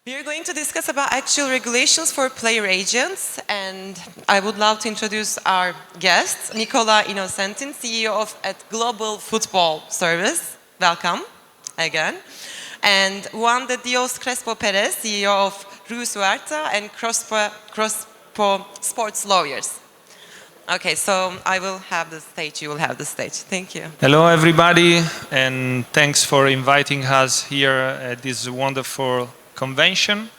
We are going to discuss about actual regulations for player agents, and I would love to introduce our guest, Nicola Innocentin, CEO of at Global Football Service. Welcome again. And Juan de Dios Crespo Perez, CEO of Ruiz-Huerta and Crespo Sports Lawyers. Okay, so I will have the stage, you will have the stage. Thank you. Hello everybody, and thanks for inviting us here at this wonderful convention.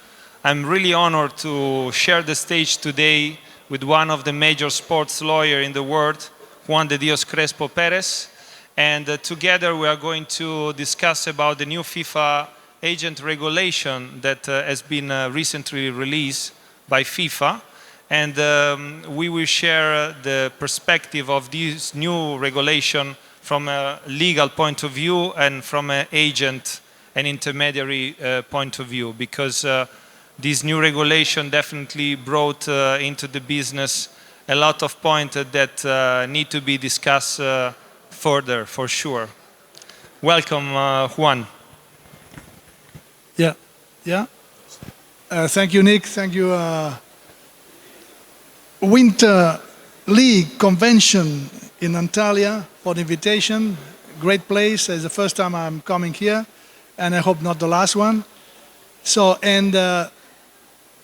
I'm really honored to share the stage today with one of the major sports lawyers in the world, Juan de Dios Crespo Perez. And together we are going to discuss about the new FIFA agent regulation that has been recently released by FIFA. And we will share the perspective of this new regulation from a legal point of view and from an agent and intermediary point of view, because this new regulation definitely brought into the business a lot of points that need to be discussed further, for sure. Welcome, Juan. Yeah. Thank you, Nick. Thank you. Winter League Convention in Antalya for the invitation. Great place. It's the first time I'm coming here, and I hope not the last one. So, and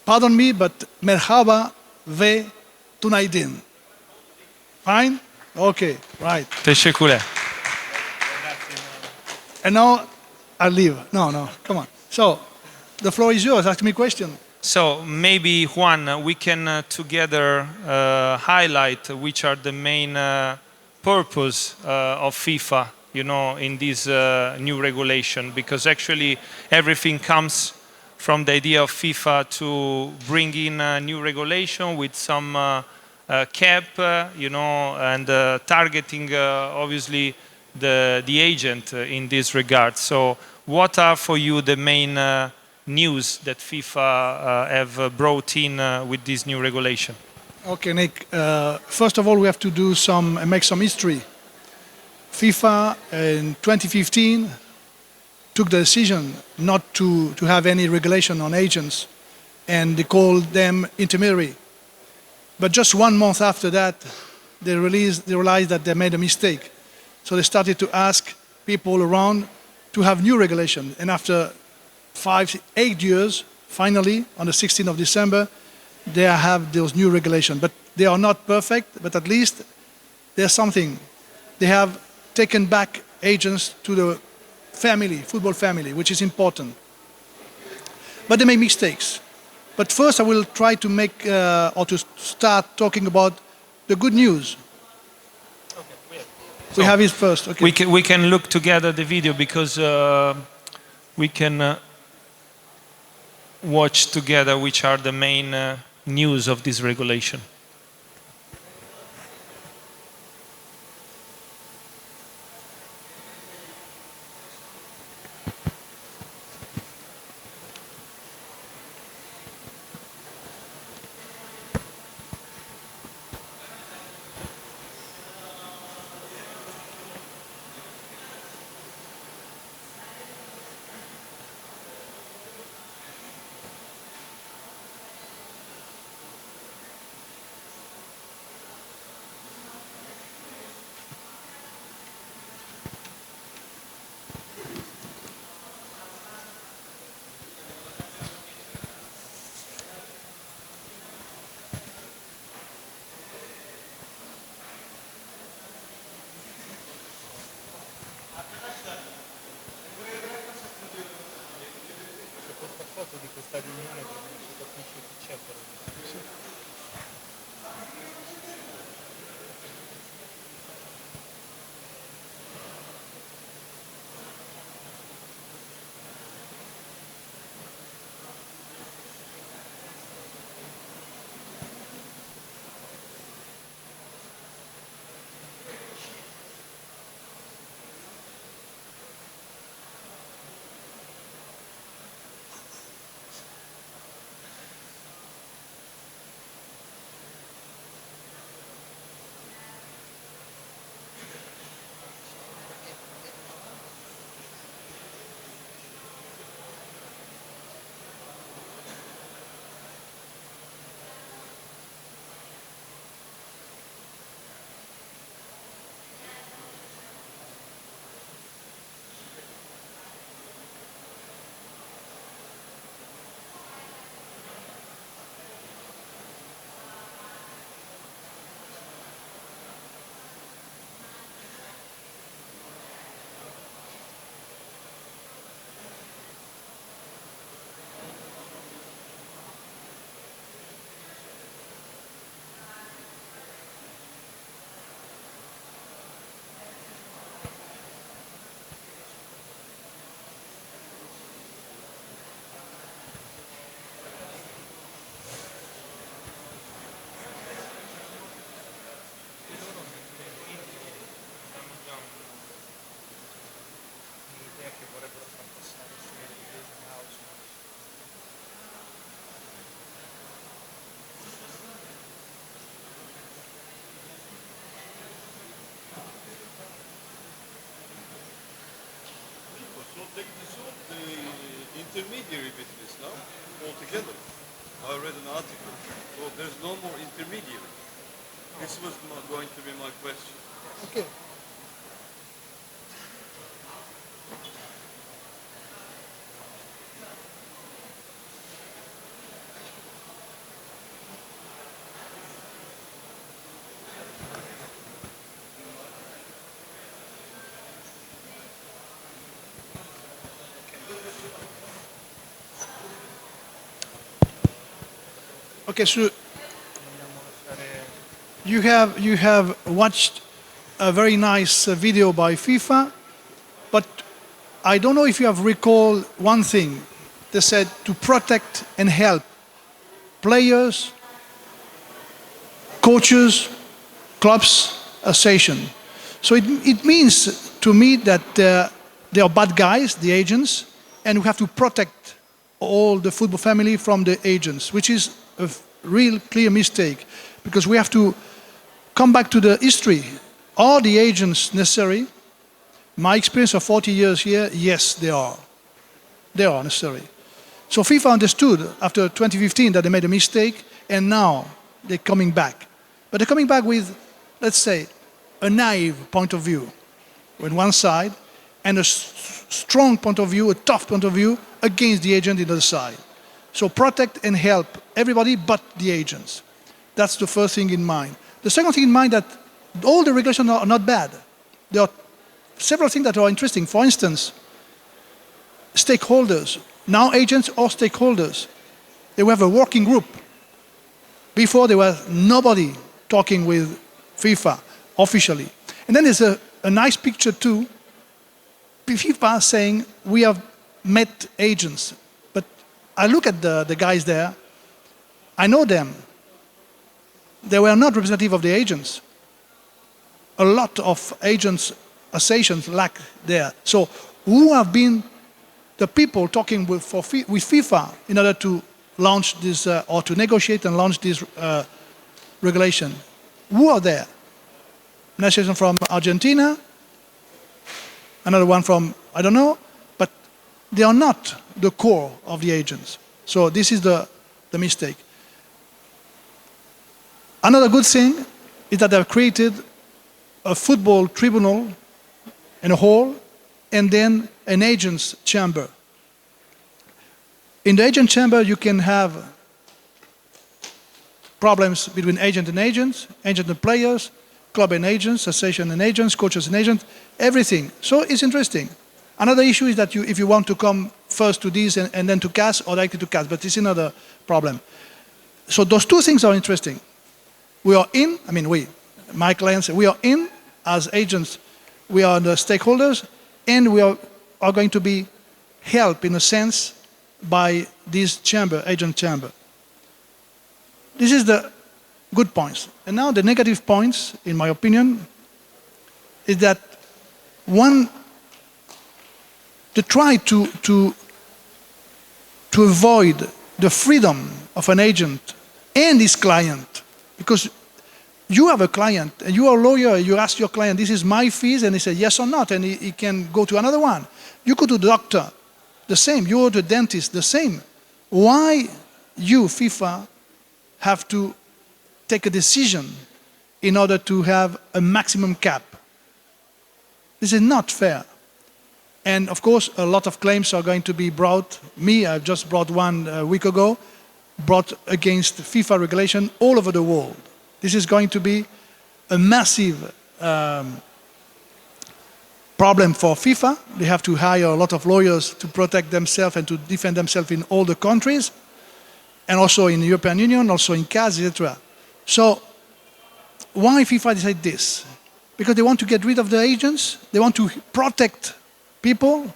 pardon me, but merhaba ve tunaydin. Fine? Okay, right. Teşekkürler. And now I leave. No, come on. So, the floor is yours. Ask me a question. So maybe, Juan, we can together highlight which are the main purpose of FIFA, in this new regulation, because actually everything comes from the idea of FIFA to bring in a new regulation with some cap, and targeting obviously the agent in this regard. So what are for you the main news that FIFA have brought in with this new regulation? Okay, Nick. First of all, we have to make some history. FIFA in 2015 took the decision not to have any regulation on agents, and they called them intermediary. But just 1 month after that, they realized that they made a mistake. So they started to ask people around to have new regulation. And after 8 years, finally, on the 16th of December, they have those new regulations. But they are not perfect, but at least there's something. They have taken back agents to the family, football family, which is important. But they make mistakes. But first I will try to to start talking about the good news. We have it first. Okay. We can look together the video, because we can watch together which are the main news of this regulation. intermediary business now altogether. I read an article. So there's no more intermediary. This was going to be my question. Okay. Okay, so you have watched a very nice video by FIFA, but I don't know if you have recalled one thing. They said to protect and help players, coaches, clubs, association. So it means to me that they are bad guys, the agents, and we have to protect all the football family from the agents, which is a real clear mistake, because we have to come back to the history. Are the agents necessary? My experience of 40 years here, yes, they are. They are necessary. So FIFA understood after 2015 that they made a mistake, and now they're coming back. But they're coming back with, let's say, a naive point of view on one side, and a strong point of view, a tough point of view against the agent on the other side. So protect and help everybody but the agents. That's the first thing in mind. The second thing in mind that all the regulations are not bad. There are several things that are interesting. For instance, stakeholders, now agents or stakeholders. They have a working group. Before there was nobody talking with FIFA officially. And then there's a nice picture too. FIFA saying we have met agents. But I look at the guys there, I know them. They were not representative of the agents. A lot of agents, associations lack there. So who have been the people talking with FIFA in order to launch this or to negotiate and launch this regulation? Who are there? An association from Argentina, another one from, I don't know, but they are not the core of the agents. So this is the mistake. Another good thing is that they have created a football tribunal in a hall and then an agent's chamber. In the agent chamber, you can have problems between agent and agents, agent and players, club and agents, association and agents, coaches and agents, everything. So it's interesting. Another issue is that if you want to come first to this and then to CAS or directly to CAS, but it's another problem. So those two things are interesting. We are in, my clients, we are in as agents, we are the stakeholders, and we are going to be helped in a sense by this chamber, agent chamber. This is the good points. And now the negative points, in my opinion, is that one, to try to avoid the freedom of an agent and his client, because you have a client, and you are a lawyer, you ask your client, this is my fees, and he says yes or not, and he can go to another one. You go to the doctor, the same. You go to the dentist, the same. Why you, FIFA, have to take a decision in order to have a maximum cap? This is not fair. And of course, a lot of claims are going to be brought. I've just brought one a week ago, brought against FIFA regulation all over the world. This is going to be a massive problem for FIFA. They have to hire a lot of lawyers to protect themselves and to defend themselves in all the countries, and also in the European Union, also in CAS, etc. So why FIFA decided this? Because they want to get rid of the agents, they want to protect people.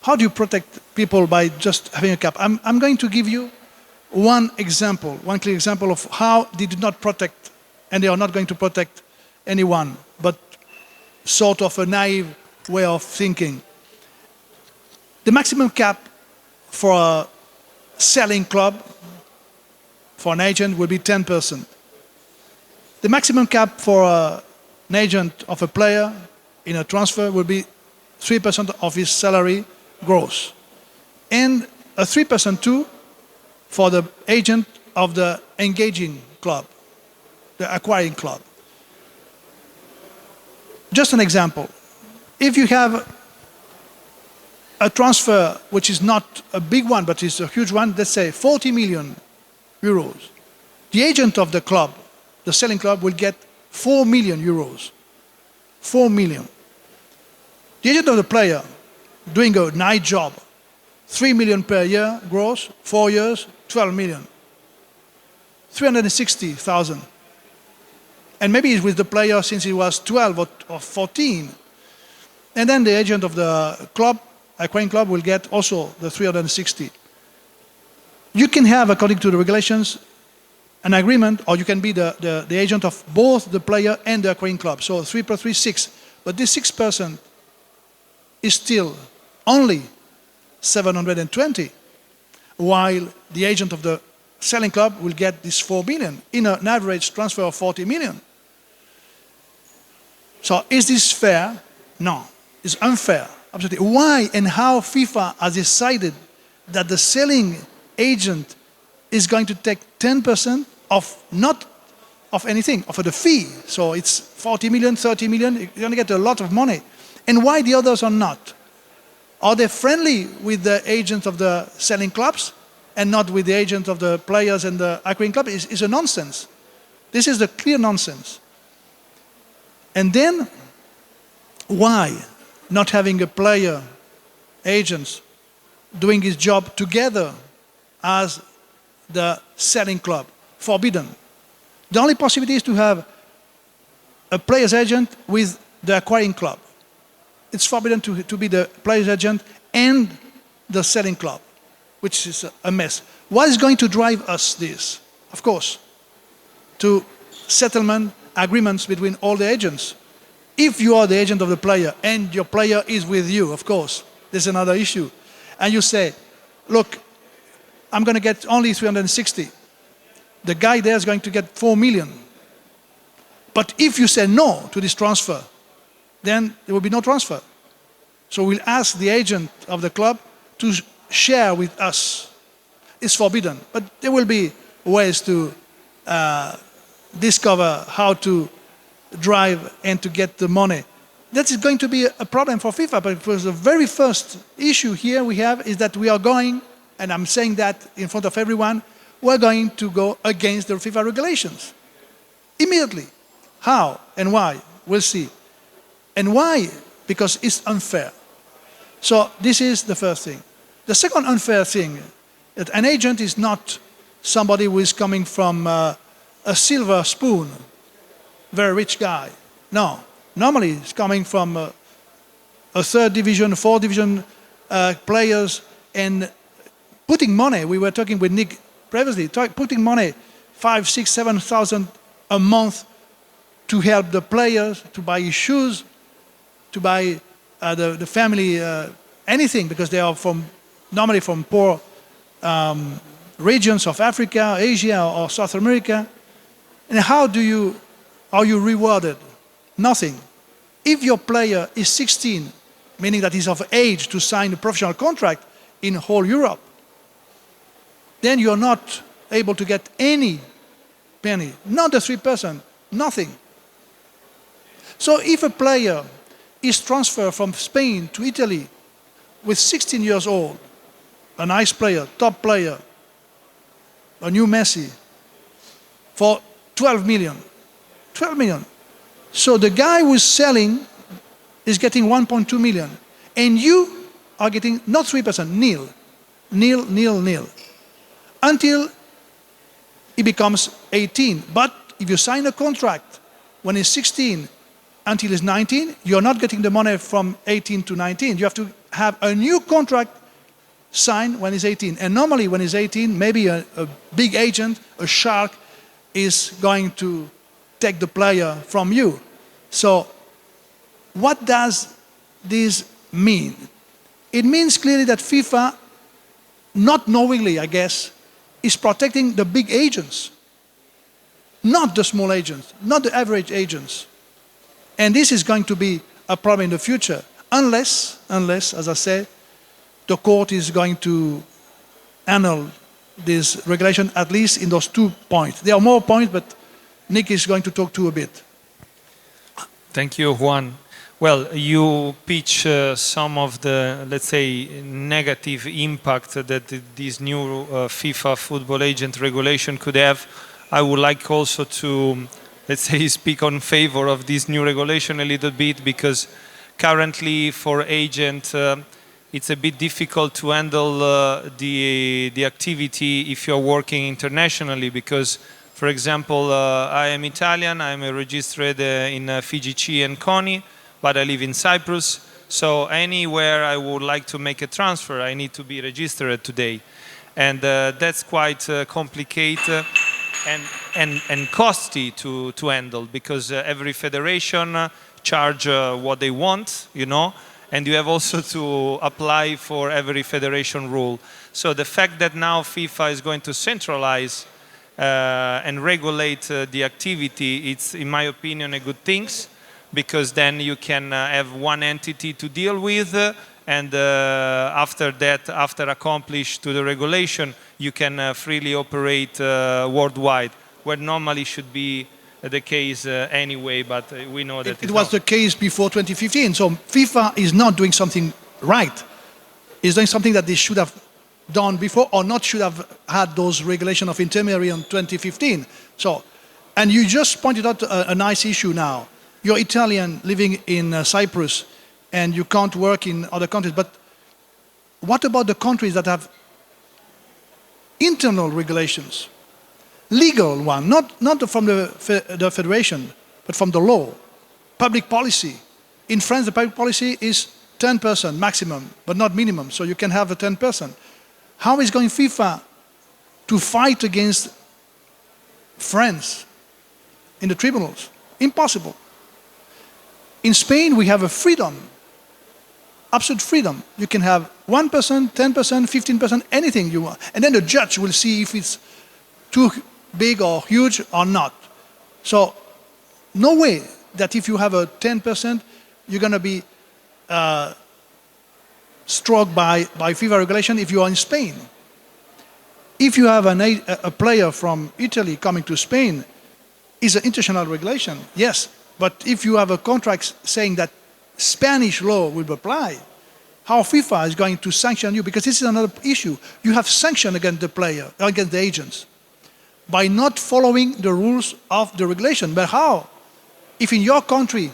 How do you protect people by just having a cap? I'm going to give you one example, one clear example of how they did not protect, and they are not going to protect anyone, but sort of a naive way of thinking. The maximum cap for a selling club, for an agent, will be 10%. The maximum cap for an agent of a player in a transfer will be 3% of his salary gross. And a 3% too for the agent of the engaging club, the acquiring club. Just an example. If you have a transfer which is not a big one but is a huge one, let's say 40 million euros, the agent of the club, the selling club, will get 4 million euros. 4 million. The agent of the player doing a nice job, 3 million per year gross, 4 years, 12 million. 360,000. And maybe he's with the player since he was 12 or 14. And then the agent of the club, acquiring club, will get also the 360. You can have, according to the regulations, an agreement, or you can be the agent of both the player and the acquiring club. So 3 plus 3, 6. But this 6% is still only 720, while the agent of the selling club will get this 4 million in an average transfer of 40 million. So is this fair? No, it's unfair, absolutely. Why and how FIFA has decided that the selling agent is going to take 10% of not of anything, of the fee. So it's 40 million, 30 million, you're going to get a lot of money. And why the others are not? Are they friendly with the agents of the selling clubs and not with the agent of the players and the acquiring club? Is a nonsense. This is the clear nonsense. And then, why not having a player, agents, doing his job together as the selling club? Forbidden. The only possibility is to have a player's agent with the acquiring club. It's forbidden to be the player's agent and the selling club, which is a mess. What is going to drive us this? Of course, to settlement agreements between all the agents. If you are the agent of the player and your player is with you, of course, there's another issue. And you say, look, I'm going to get only 360. The guy there is going to get 4 million. But if you say no to this transfer, then there will be no transfer. So we'll ask the agent of the club to share with us. It's forbidden, but there will be ways to discover how to drive and to get the money. That is going to be a problem for FIFA, because the very first issue here we have is that we are going, and I'm saying that in front of everyone, we're going to go against the FIFA regulations. Immediately. How and why? We'll see. And why? Because it's unfair. So this is the first thing. The second unfair thing, that an agent is not somebody who is coming from a silver spoon, very rich guy. No. Normally it's coming from a third division, fourth division players, and putting money. We were talking with Nick previously, putting money, 5, 6, 7,000 a month to help the players, to buy shoes, to buy the family anything, because they are normally from poor regions of Africa, Asia, or South America. And how are you rewarded? Nothing. If your player is 16, meaning that he's of age to sign a professional contract in whole Europe, then you're not able to get any penny, not the 3%, nothing. So if a player is transferred from Spain to Italy with 16 years old, a nice player, top player, a new Messi, for 12 million. 12 million. So the guy who's selling is getting 1.2 million. And you are getting not 3%, nil. Nil, nil, nil. Until he becomes 18. But if you sign a contract when he's 16 until he's 19, you're not getting the money from 18 to 19. You have to have a new contract signed when he's 18. And normally when he's 18, maybe a big agent, a shark, is going to take the player from you. So what does this mean? It means clearly that FIFA, not knowingly, I guess, is protecting the big agents, not the small agents, not the average agents. And this is going to be a problem in the future, unless, as I said, the court is going to annul this regulation, at least in those 2 points. There are more points, but Nick is going to talk to a bit. Thank you, Juan. Well, you pitch some of the, let's say, negative impact that this new FIFA football agent regulation could have. I would like also to, let's say, speak on favor of this new regulation a little bit, because currently for agent it's a bit difficult to handle the activity if you're working internationally, because, for example, I am Italian, I'm registered in FIGC and CONI, but I live in Cyprus, so anywhere I would like to make a transfer, I need to be registered today. And that's quite complicated and costly to handle, because every federation charge what they want, you know, and you have also to apply for every federation rule. So the fact that now FIFA is going to centralize and regulate the activity, it's, in my opinion, a good thing, because then you can have one entity to deal with, and after that, after accomplished to the regulation, you can freely operate worldwide, where normally should be the case anyway, but we know that it was the case before 2015. So FIFA is not doing something right. It's doing something that they should have done before, or not should have had those regulations of intermediary in 2015. So, and you just pointed out a nice issue now. You're Italian living in Cyprus and you can't work in other countries, but what about the countries that have internal regulations? Legal one, not from the federation, but from the law. Public policy. In France, the public policy is 10% maximum, but not minimum, so you can have a 10%. How is going FIFA to fight against France in the tribunals? Impossible. In Spain, we have a freedom, absolute freedom. You can have 1%, 10%, 15%, anything you want. And then the judge will see if it's too big or huge or not. So, no way that if you have a 10%, you're going to be struck by FIFA regulation if you are in Spain. If you have a player from Italy coming to Spain, it's an international regulation, yes. But if you have a contract saying that Spanish law will apply, how FIFA is going to sanction you? Because this is another issue. You have sanction against the player, against the agents, by not following the rules of the regulation. But how? If in your country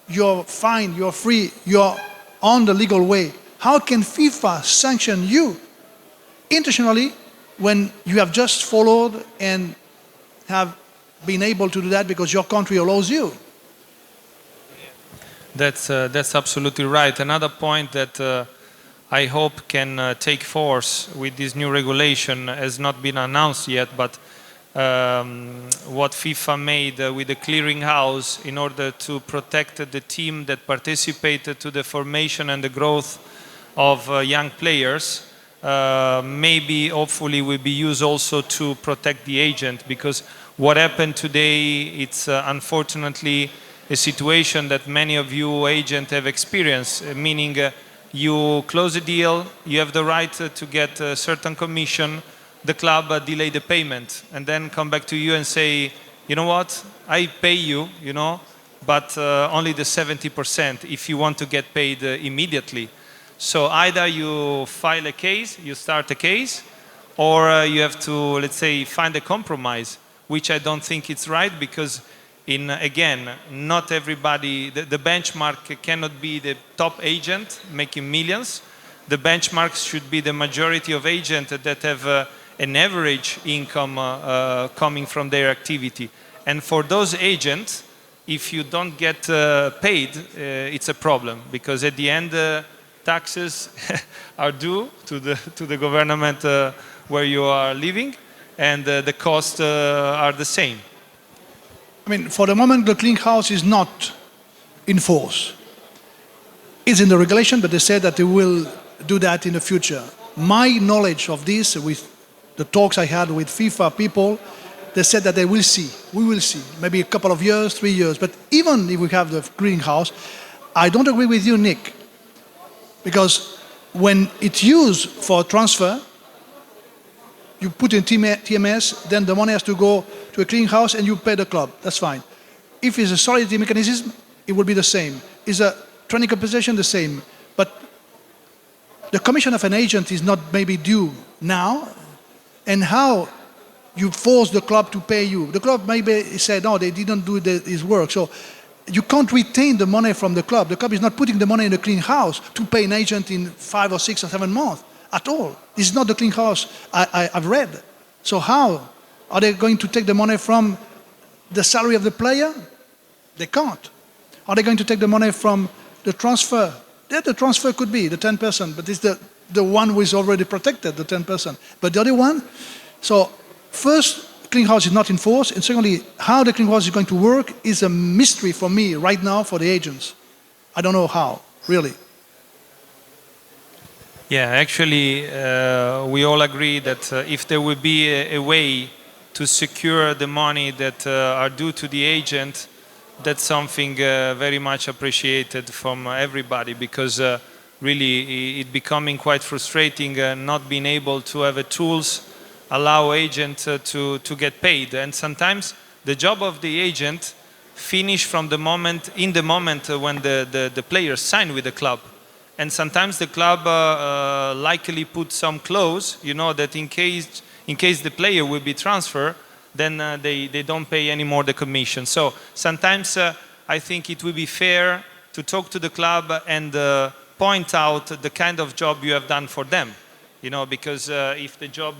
you're fine, you're free, you're on the legal way, how can FIFA sanction you internationally when you have just followed and have been able to do that because your country allows you? That's absolutely right. Another point that I hope can take force with this new regulation has not been announced yet, but what FIFA made with the clearinghouse in order to protect the team that participated to the formation and the growth of young players, maybe hopefully will be used also to protect the agent, because what happened today, it's unfortunately a situation that many of you agents have experienced, meaning you close a deal, you have the right to get a certain commission, the club delay the payment, and then come back to you and say, you know what, I pay you, you know, but only the 70% if you want to get paid immediately. So either you file a case, you start a case, or you have to, let's say, find a compromise, which I don't think it's right, because again, not everybody, the benchmark cannot be the top agent making millions. The benchmarks should be the majority of agents that have an average income coming from their activity. And for those agents, if you don't get paid, it's a problem, because at the end, taxes are due to the government where you are living, and the costs are the same. I mean, for the moment, the clearinghouse is not in force. It's in the regulation, but they said that they will do that in the future. My knowledge of this, with the talks I had with FIFA people, they said that they will see. We will see. Maybe a couple of years, 3 years. But even if we have the clearinghouse, I don't agree with you, Nick. Because when it's used for transfer, You put in TMS, then the money has to go to a clearing house and you pay the club. That's fine. If it's a solidarity mechanism, it will be the same. Is a training compensation the same? But the commission of an agent is not maybe due now, and how you force the club to pay you. The club maybe said, no, they didn't do his work. So you can't retain the money from the club. The club is not putting the money in the clearing house to pay an agent in 5 or 6 or 7 months at all. This is not the clearing house I've read. So how are they going to take the money from the salary of the player? They can't. Are they going to take the money from the transfer? Yeah, the transfer could be the 10%, but it's the one who is already protected, the 10%. But the other one, so first, clearing house is not in force, and secondly, how the clearing house is going to work is a mystery for me right now for the agents. I don't know how, really. Yeah, actually, we all agree that if there would be a way to secure the money that are due to the agent, that's something very much appreciated from everybody, because really it becoming quite frustrating not being able to have tools allow agent to get paid. And sometimes the job of the agent finish from the moment when the players sign with the club. And sometimes the club likely put some clause, you know, that in case the player will be transferred, then they don't pay anymore the commission. So sometimes I think it will be fair to talk to the club and point out the kind of job you have done for them. You know, because if the job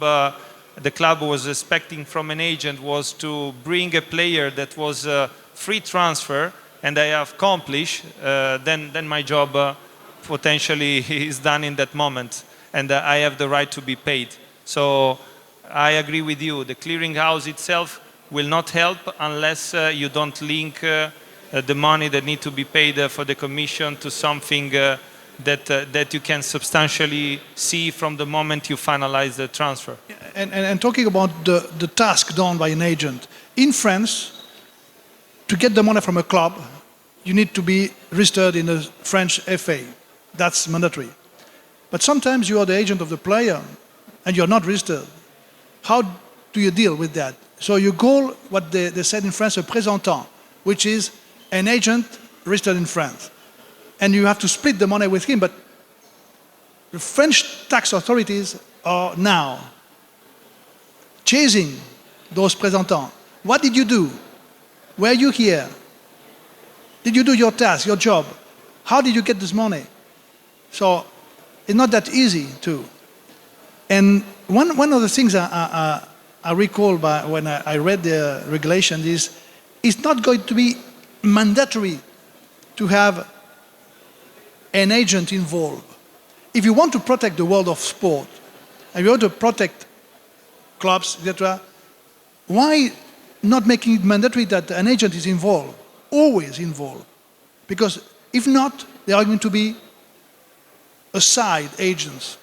the club was expecting from an agent was to bring a player that was free transfer, and I have accomplished, then my job potentially is done in that moment, and I have the right to be paid. So I agree with you. The clearinghouse itself will not help unless you don't link the money that need to be paid for the commission to something that you can substantially see from the moment you finalize the transfer. And talking about the task done by an agent, in France, to get the money from a club, you need to be registered in the French FA. That's mandatory. But sometimes you are the agent of the player and you're not registered. How do you deal with that? So you call what they said in France a présentant, which is an agent registered in France. And you have to split the money with him, but the French tax authorities are now chasing those présentants. What did you do? Were you here? Did you do your task, your job? How did you get this money? So it's not that easy too. And one of the things I recall when I read the regulation is it's not going to be mandatory to have an agent involved. If you want to protect the world of sport, and you want to protect clubs, etc., why not making it mandatory that an agent is involved, always involved? Because if not, there are going to be aside agents,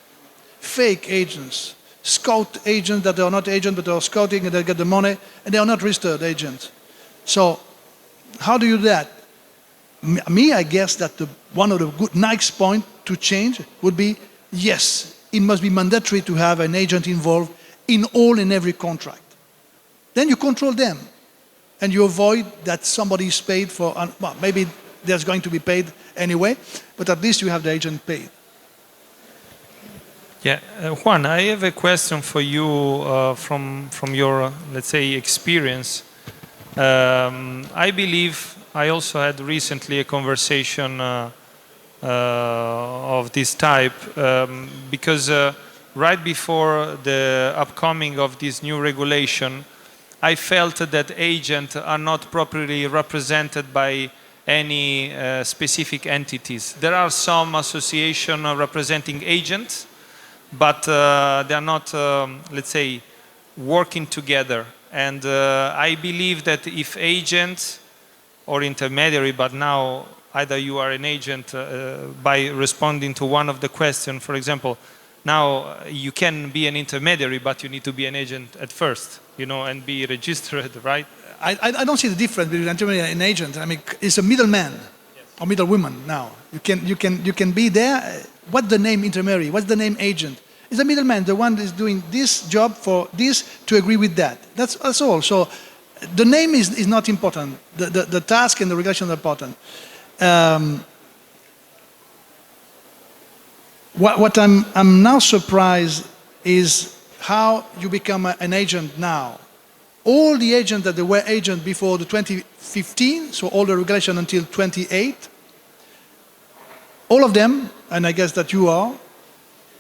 fake agents, scout agents that are not agents but are scouting and they get the money, and they are not registered agents. So how do you do that? Me, I guess that one of the good nice points to change would be, yes, it must be mandatory to have an agent involved in all and every contract. Then you control them, and you avoid that somebody is paid for, well, maybe there's going to be paid anyway, but at least you have the agent paid. Yeah, Juan, I have a question for you from your, let's say, experience. I believe I also had recently a conversation of this type because right before the upcoming of this new regulation, I felt that agents are not properly represented by any specific entities. There are some associations representing agents, but they are not, let's say, working together. And I believe that if agents or intermediary, but now either you are an agent by responding to one of the questions, for example, now you can be an intermediary, but you need to be an agent at first, you know, and be registered, right? I don't see the difference between an intermediary and an agent. I mean, it's a middleman or middlewoman now. You can be there. What's the name intermediary? What's the name agent? It's the middleman, the one that is doing this job for this to agree with that. That's all. So the name is not important. The task and the regulation are important. What I'm now surprised is how you become an agent now. All the agents that they were agents before the 2015, so all the regulation until 28, all of them, and I guess that you are,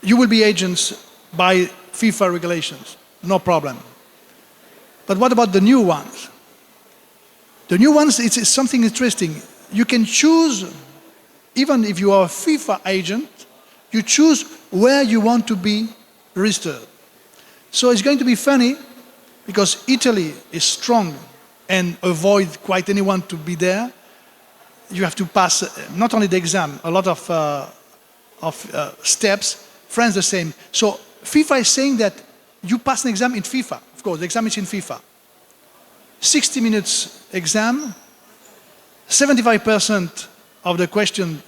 you will be agents by FIFA regulations, no problem. But what about the new ones? The new ones, it's something interesting. You can choose, even if you are a FIFA agent, you choose where you want to be registered. So it's going to be funny because Italy is strong and avoid quite anyone to be there. You have to pass not only the exam, a lot of steps. France the same. So FIFA is saying that you pass an exam in FIFA. Of course, the exam is in FIFA. 60 minutes exam, 75% of the question,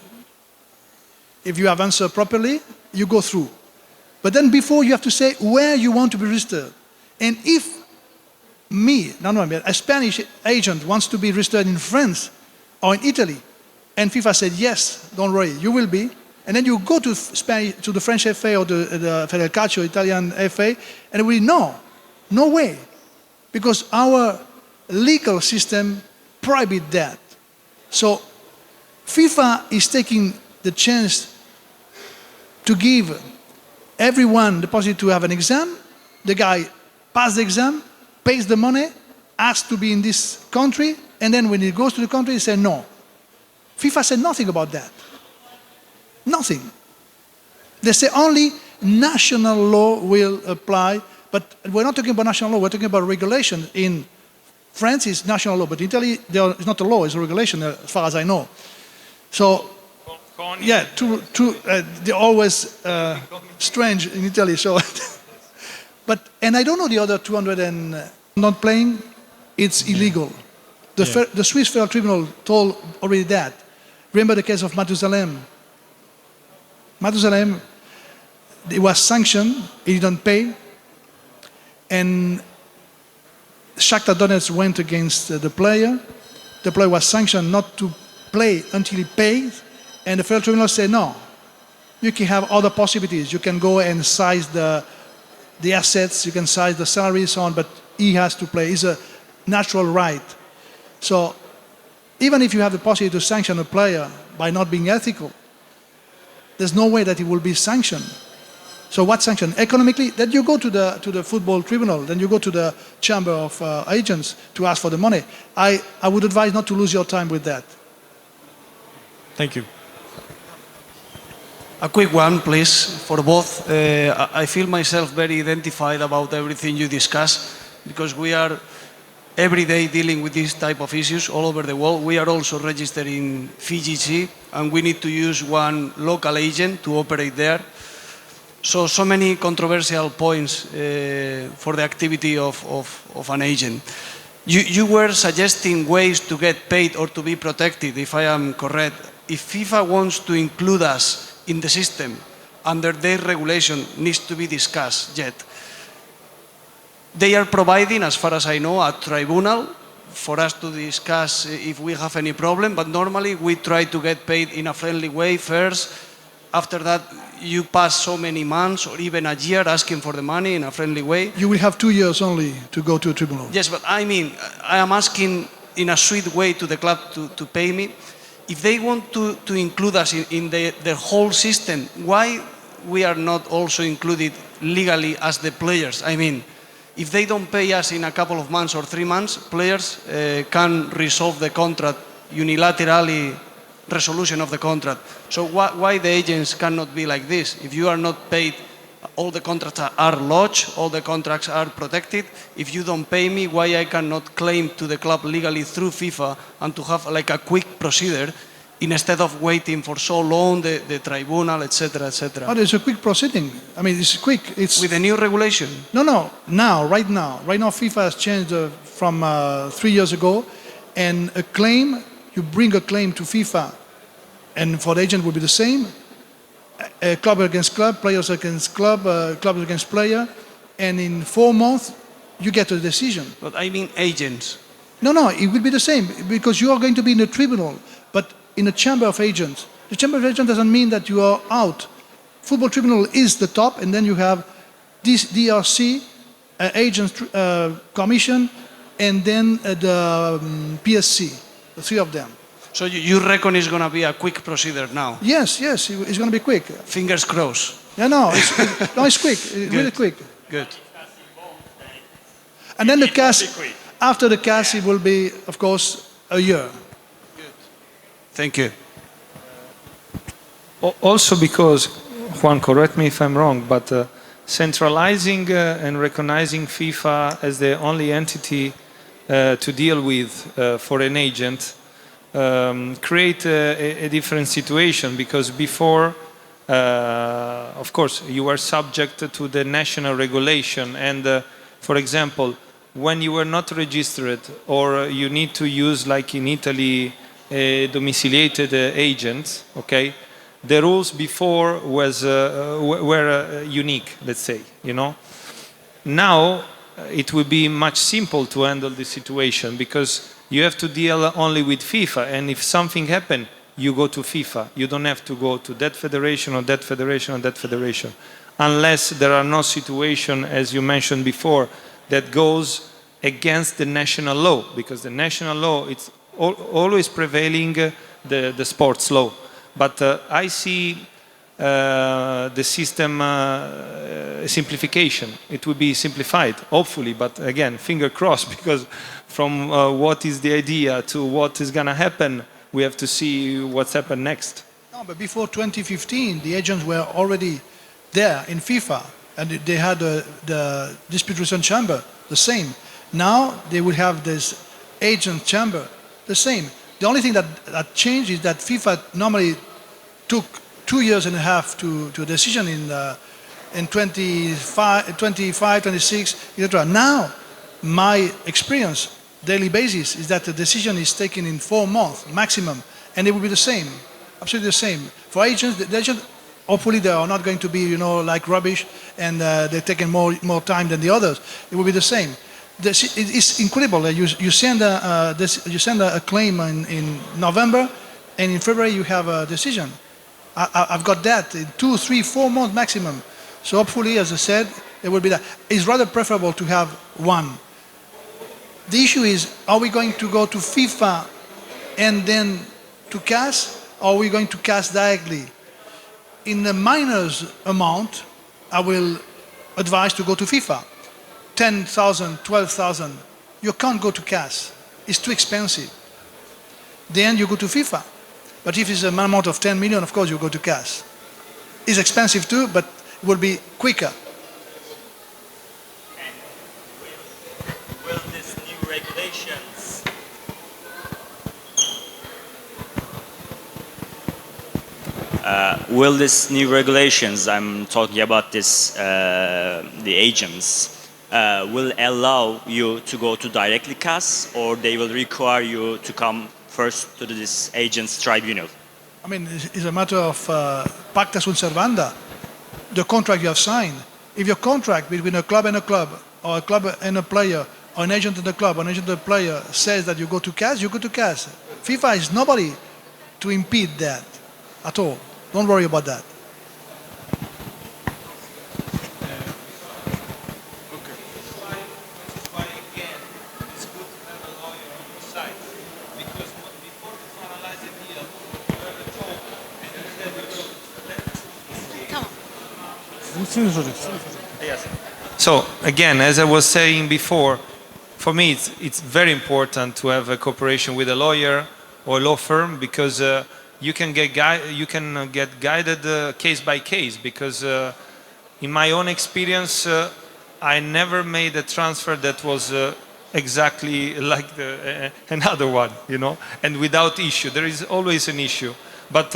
if you have answered properly, you go through. But then before you have to say where you want to be registered. And if a Spanish agent wants to be registered in France or in Italy, and FIFA said, yes, don't worry, you will be, and then you go to the French FA or the Federcalcio Italian FA, and we know, no way, because our legal system prohibits that. So FIFA is taking the chance to give everyone the possibility to have an exam. The guy passes the exam, pays the money, asks to be in this country, and then when he goes to the country, he says no. FIFA said nothing about that. Nothing. They say only national law will apply, but we're not talking about national law, we're talking about regulation. In France, it's national law, but in Italy, it's not a law, it's a regulation, as far as I know. So, yeah, they're always strange in Italy. So, and I don't know the other 200 and not playing, it's illegal. The Swiss Federal Tribunal told already that. Remember the case of Matusalem? Matusalem, it was sanctioned, he didn't pay, and Shakhtar Donetsk went against the player. The player was sanctioned not to play until he paid, and the Federal Tribunal said, no, you can have other possibilities. You can go and size the assets, you can size the salary, so on, but he has to play. It's a natural right. So even if you have the possibility to sanction a player by not being ethical, there's no way that he will be sanctioned. So what sanction? Economically, then you go to the football tribunal, then you go to the chamber of agents to ask for the money. I would advise not to lose your time with that. Thank you. A quick one, please, for both. I feel myself very identified about everything you discuss because we are every day dealing with these type of issues all over the world. We are also registered in FIGC and we need to use one local agent to operate there. So many controversial points for the activity of an agent. You were suggesting ways to get paid or to be protected, if I am correct. If FIFA wants to include us in the system under their regulation, needs to be discussed yet. They are providing, as far as I know, a tribunal for us to discuss if we have any problem, but normally we try to get paid in a friendly way first. After that, you pass so many months or even a year asking for the money in a friendly way. You will have 2 years only to go to a tribunal. Yes, but I mean, I am asking in a sweet way to the club to pay me. If they want to include us in their whole system, why we are not also included legally as the players? I mean, if they don't pay us in a couple of months or 3 months, players can resolve the contract unilaterally, resolution of the contract. So why the agents cannot be like this? If you are not paid, all the contracts are lodged, all the contracts are protected. If you don't pay me, why I cannot claim to the club legally through FIFA and to have like a quick procedure instead of waiting for so long, the tribunal, etc., etc. But it's a quick proceeding. I mean, it's quick. It's with the new regulation. No. Right now, FIFA has changed from 3 years ago, and a claim, you bring a claim to FIFA, and for the agent will be the same. club against club, players against club, club against player, and in 4 months you get a decision. But I mean agents. No, it will be the same because you are going to be in a tribunal, but in a chamber of agents. The chamber of agents doesn't mean that you are out. Football tribunal is the top, and then you have this DRC, agents commission, and then the PSC, the 3 of them. So you reckon it's going to be a quick procedure now? Yes, it's going to be quick. Fingers crossed. Yeah, no, it's quick, really quick. Good. And then the CAS, after the CAS, it will be, of course, a year. Thank you. Also because, Juan, correct me if I'm wrong, but centralizing and recognizing FIFA as the only entity to deal with for an agent create a different situation, because before, of course, you were subject to the national regulation, and for example, when you were not registered or you need to use, like in Italy, domiciliated agents, okay, the rules before were unique, let's say, you know. Now it will be much simple to handle the situation because you have to deal only with FIFA, and if something happens, you go to FIFA. You don't have to go to that federation or that federation or that federation, unless there are no situation, as you mentioned before, that goes against the national law, because the national law it's always prevailing the sports law. But I see the system simplification. It will be simplified, hopefully, but again, finger crossed, because from what is the idea to what is going to happen, we have to see what's happened next. No, but before 2015, the agents were already there in FIFA, and they had the dispute resolution chamber, the same. Now they will have this agent chamber, the same. The only thing that changed is that FIFA normally took 2.5 years to a decision in 25, 26, etc. Now, my experience, daily basis, is that the decision is taken in 4 months maximum, and it will be the same, absolutely the same. For agents, the agent, hopefully they are not going to be, like rubbish, and they're taking more time than the others. It will be the same. It's incredible. You send a claim in November, and in February you have a decision. I've got that in 2, 3, 4 months maximum. So hopefully, as I said, it will be that. It's rather preferable to have one. The issue is, are we going to go to FIFA and then to CAS, or are we going to CAS directly? In the minors amount, I will advise to go to FIFA. 10,000, 12,000, you can't go to CAS. It's too expensive. Then you go to FIFA. But if it's an amount of 10 million, of course you go to CAS. It's expensive too, but it will be quicker. Will these new regulations I'm talking about this, the agents, will allow you to go to directly CAS, or they will require you to come first to this agents tribunal? I mean, it's a matter of pacta sunt servanda, the contract you have signed. If your contract between a club, or a club and a player, or an agent and a club, or an agent and a player says that you go to CAS, you go to CAS. FIFA is nobody to impede that at all. Don't worry about that. So again, as I was saying before, for me it's very important to have a cooperation with a lawyer or a law firm, because you can get guided case by case. Because in my own experience, I never made a transfer that was exactly like another one, and without issue. There is always an issue, but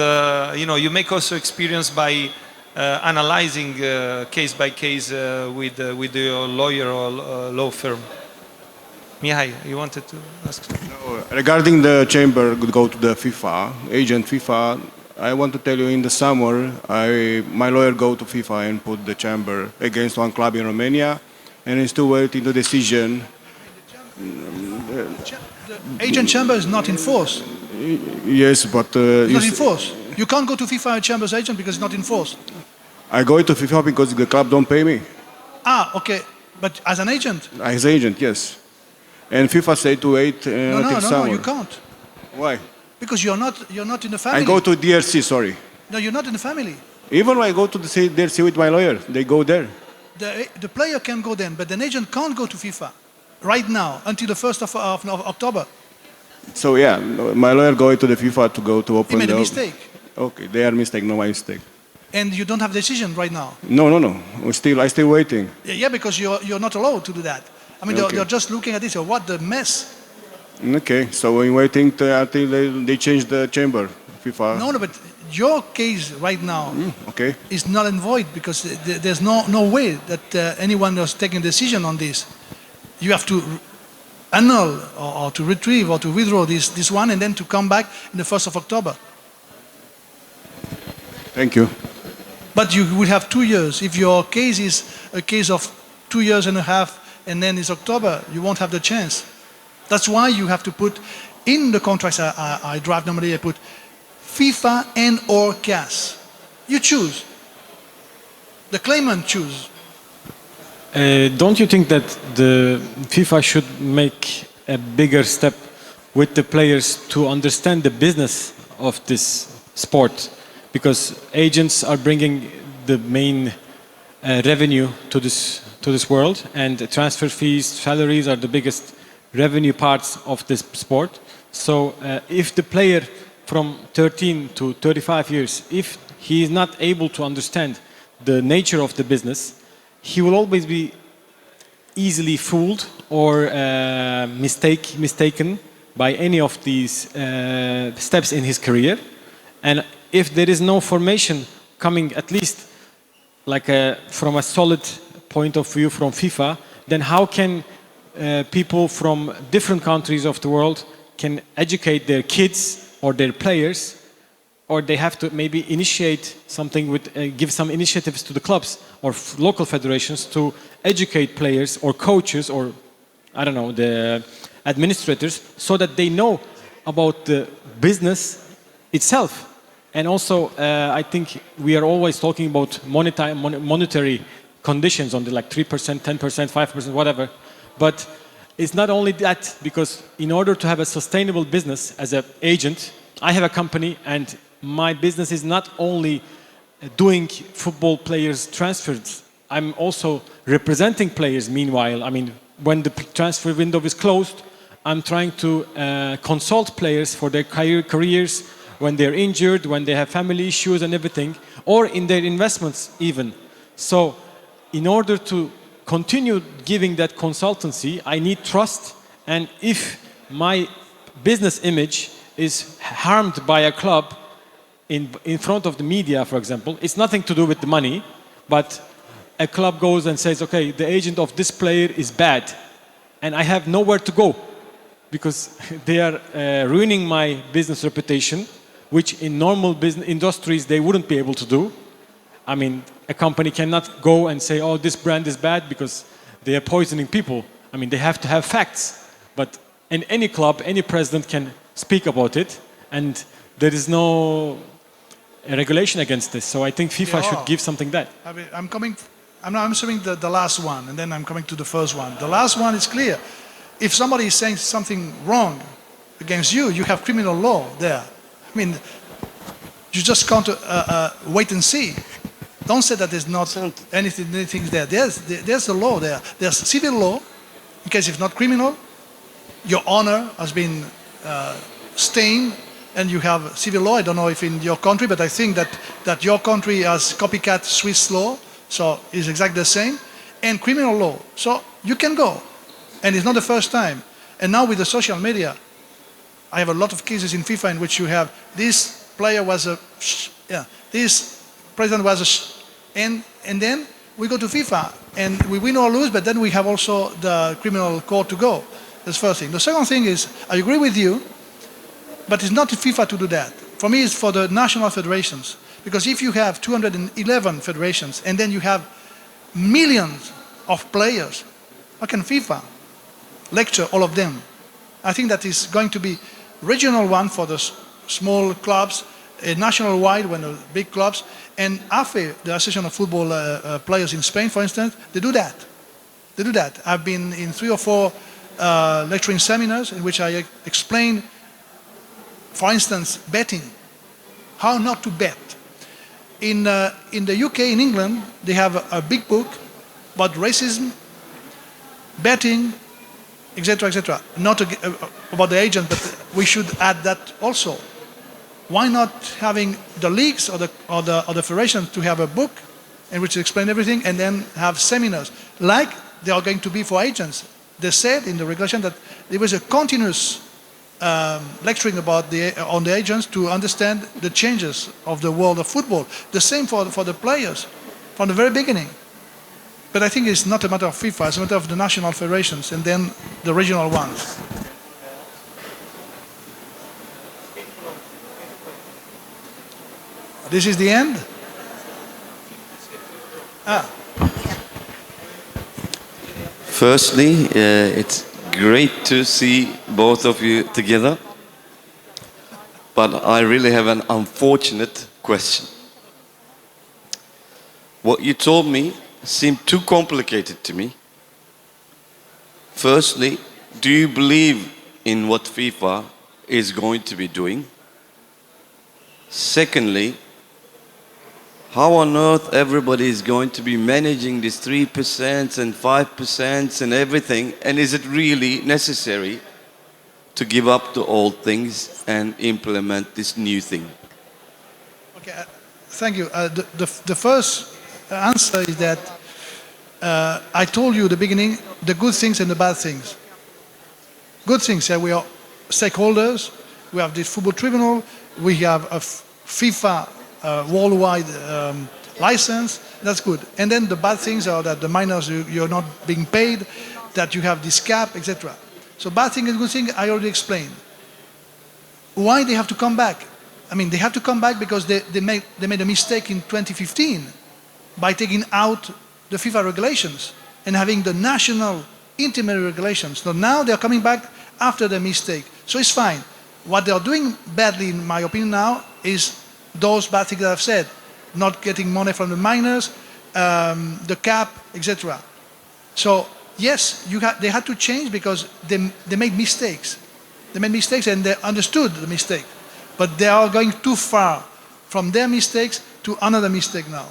you make also experience by analyzing case by case with your lawyer or law firm. Mihai, you wanted to ask? No, regarding the chamber would go to the FIFA, agent FIFA, I want to tell you, in the summer, my lawyer go to FIFA and put the chamber against one club in Romania, and he's still waiting the decision. The agent chamber is not in force. Yes, but It's not in force. You can't go to FIFA chamber's agent because it's not in force. I go to FIFA because the club don't pay me. Ah, okay. But as an agent? As agent, yes. And FIFA say to wait until summer. No, you can't. Why? Because you're not in the family. I go to DRC, sorry. No, you're not in the family. Even when I go to the DRC with my lawyer, they go there. The player can go then, but an agent can't go to FIFA right now until the 1st of October. So yeah, my lawyer going to the FIFA to go to open. He made a mistake. Okay, their mistake, no my mistake. And you don't have a decision right now. No. I still waiting. Yeah, because you're not allowed to do that. I mean, Okay. they're just looking at this. What the mess? Okay, so we're waiting until they change the chamber, FIFA. No, but your case right now Okay. is null and void because there's no way that anyone is taking a decision on this. You have to annul or to retrieve or to withdraw this one and then to come back in the 1st of October. Thank you. But you will have 2 years. If your case is a case of 2 years and a half and then it's October, you won't have the chance. That's why you have to put in the contracts I draft normally, I put FIFA and or CAS. You choose. The claimant choose. Don't you think that the FIFA should make a bigger step with the players to understand the business of this sport? Because agents are bringing the main revenue to this world, and transfer fees, salaries are the biggest revenue parts of this sport. So if the player from 13 to 35 years, if he is not able to understand the nature of the business, he will always be easily fooled or mistaken by any of these steps in his career. And if there is no formation coming at least like from a solid point of view from FIFA, then how can people from different countries of the world can educate their kids or their players, or they have to maybe initiate something with, give some initiatives to the clubs or local federations to educate players or coaches or, I don't know, the administrators, so that they know about the business itself. And also, I think we are always talking about monetary conditions on the like 3%, 10%, 5%, whatever. But it's not only that, because in order to have a sustainable business as an agent, I have a company and my business is not only doing football players transfers, I'm also representing players meanwhile. I mean, when the transfer window is closed, I'm trying to consult players for their careers, when they're injured, when they have family issues and everything, or in their investments even. So in order to continue giving that consultancy, I need trust. And if my business image is harmed by a club in front of the media, for example, it's nothing to do with the money, but a club goes and says, okay, the agent of this player is bad, and I have nowhere to go because they are ruining my business reputation, which in normal business industries they wouldn't be able to do. I mean, a company cannot go and say, oh, this brand is bad because they are poisoning people. I mean, they have to have facts. But in any club, any president can speak about it, and there is no regulation against this. So I think FIFA should give something that. I'm answering the last one, and then I'm coming to the first one. The last one is clear. If somebody is saying something wrong against you, you have criminal law there. I mean, you just can't wait and see. Don't say that there's not anything there. There's the law there. There's civil law, in case it's not criminal. Your honor has been stained, and you have civil law. I don't know if in your country, but I think that your country has copycat Swiss law, so it's exactly the same, and criminal law. So you can go, and it's not the first time. And now with the social media, I have a lot of cases in FIFA in which you have this player was this president was and then we go to FIFA and we win or lose, but then we have also the criminal court to go. That's the first thing. The second thing is, I agree with you, but it's not to FIFA to do that. for me, it's for the national federations. Because if you have 211 federations and then you have millions of players, how can FIFA lecture all of them? I think that is going to be regional one for the small clubs, national wide when the big clubs, and AFE, the Association of Football Players in Spain, for instance, they do that. They do that. I've been in 3 or 4 lecturing seminars in which I explain, for instance, betting, how not to bet. In the UK, in England, they have a big book about racism, betting, etc., etc. Not about the agent, but we should add that also. Why not having the leagues or the federations to have a book in which they explain everything and then have seminars like they are going to be for agents? They said in the regulation that there was a continuous lecturing about on the agents to understand the changes of the world of football. The same for the players from the very beginning. But I think it's not a matter of FIFA, it's a matter of the national federations and then the regional ones. This is the end? Firstly, it's great to see both of you together, but I really have an unfortunate question. What you told me seemed too complicated to me. Firstly, do you believe in what FIFA is going to be doing? Secondly, how on earth everybody is going to be managing this 3% and 5% and everything, and is it really necessary to give up the old things and implement this new thing? Okay, thank you. The first answer is that I told you at the beginning the good things and the bad things. Good things, we are stakeholders, we have this football tribunal, we have a FIFA worldwide license, that's good. And then the bad things are that the minors, you're not being paid, that you have this cap, etc. So bad thing and good thing, I already explained. Why they have to come back? I mean, they have to come back because they made a mistake in 2015 by taking out the FIFA regulations and having the national intermediate regulations. So now they're coming back after the mistake. So it's fine. What they're doing badly, in my opinion now, is those bad things that I've said. Not getting money from the minors, the cap, etc. So yes, they had to change because they made mistakes. They made mistakes and they understood the mistake. But they are going too far from their mistakes to another mistake now.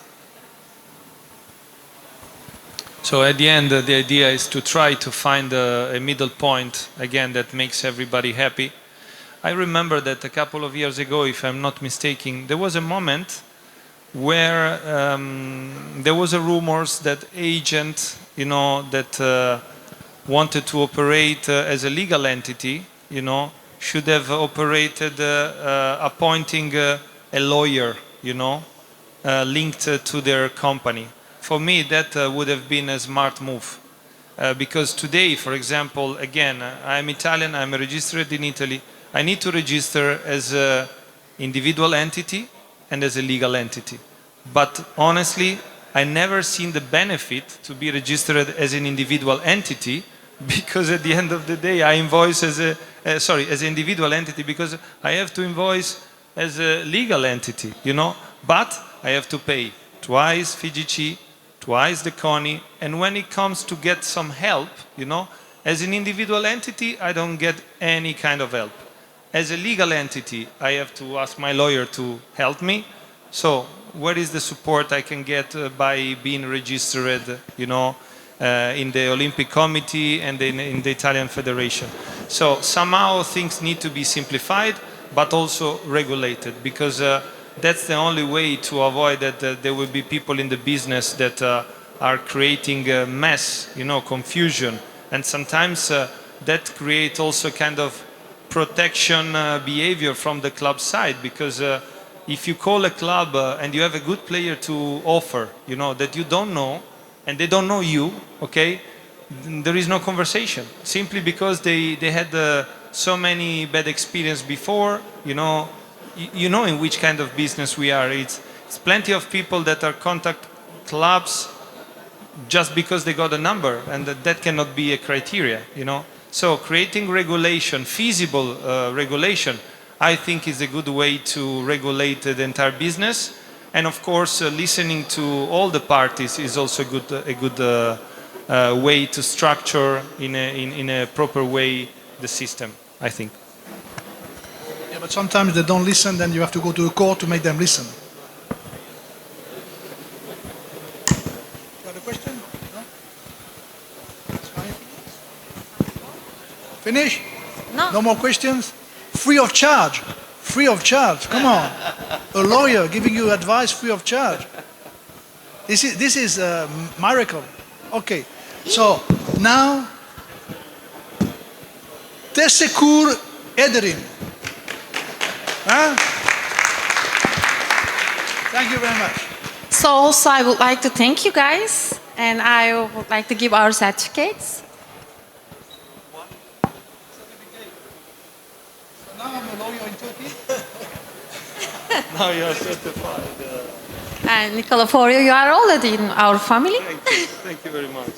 So at the end, the idea is to try to find a middle point, again, that makes everybody happy. I remember that a couple of years ago, if I'm not mistaken, there was a moment where there was a rumors that agent, that wanted to operate as a legal entity, should have operated appointing a lawyer, linked to their company. For me, that would have been a smart move. Because today, for example, again, I'm Italian, I'm registered in Italy. I need to register as an individual entity and as a legal entity. But honestly, I never seen the benefit to be registered as an individual entity, because at the end of the day, I invoice as an individual entity, because I have to invoice as a legal entity, But I have to pay twice FIGC, twice the CONI, and when it comes to get some help, as an individual entity, I don't get any kind of help. As a legal entity, I have to ask my lawyer to help me. So where is the support I can get by being registered, in the Olympic Committee and in the Italian Federation? So somehow things need to be simplified, but also regulated, because that's the only way to avoid that there will be people in the business that are creating a mess, confusion. And sometimes that creates also kind of protection behavior from the club side, because if you call a club and you have a good player to offer, that you don't know, and they don't know you, okay, there is no conversation, simply because they had so many bad experience before, you know in which kind of business we are. It's plenty of people that are contact clubs just because they got a number, and that cannot be a criteria, you know. So creating regulation, feasible regulation, I think is a good way to regulate the entire business. And of course, listening to all the parties is also a good way to structure in a proper way the system, I think. Yeah, but sometimes they don't listen, then you have to go to the court to make them listen. Got a question? No? That's fine. Finish? No. No more questions? Free of charge. Free of charge. Come on. A lawyer giving you advice free of charge. This is a miracle. Okay. So now, Tesekur ederim. Huh? Thank you very much. So also I would like to thank you guys, and I would like to give our certificates. So now I'm a lawyer in Turkey. Now you are certified. And Nicola, for you, you are already in our family. Thank you very much.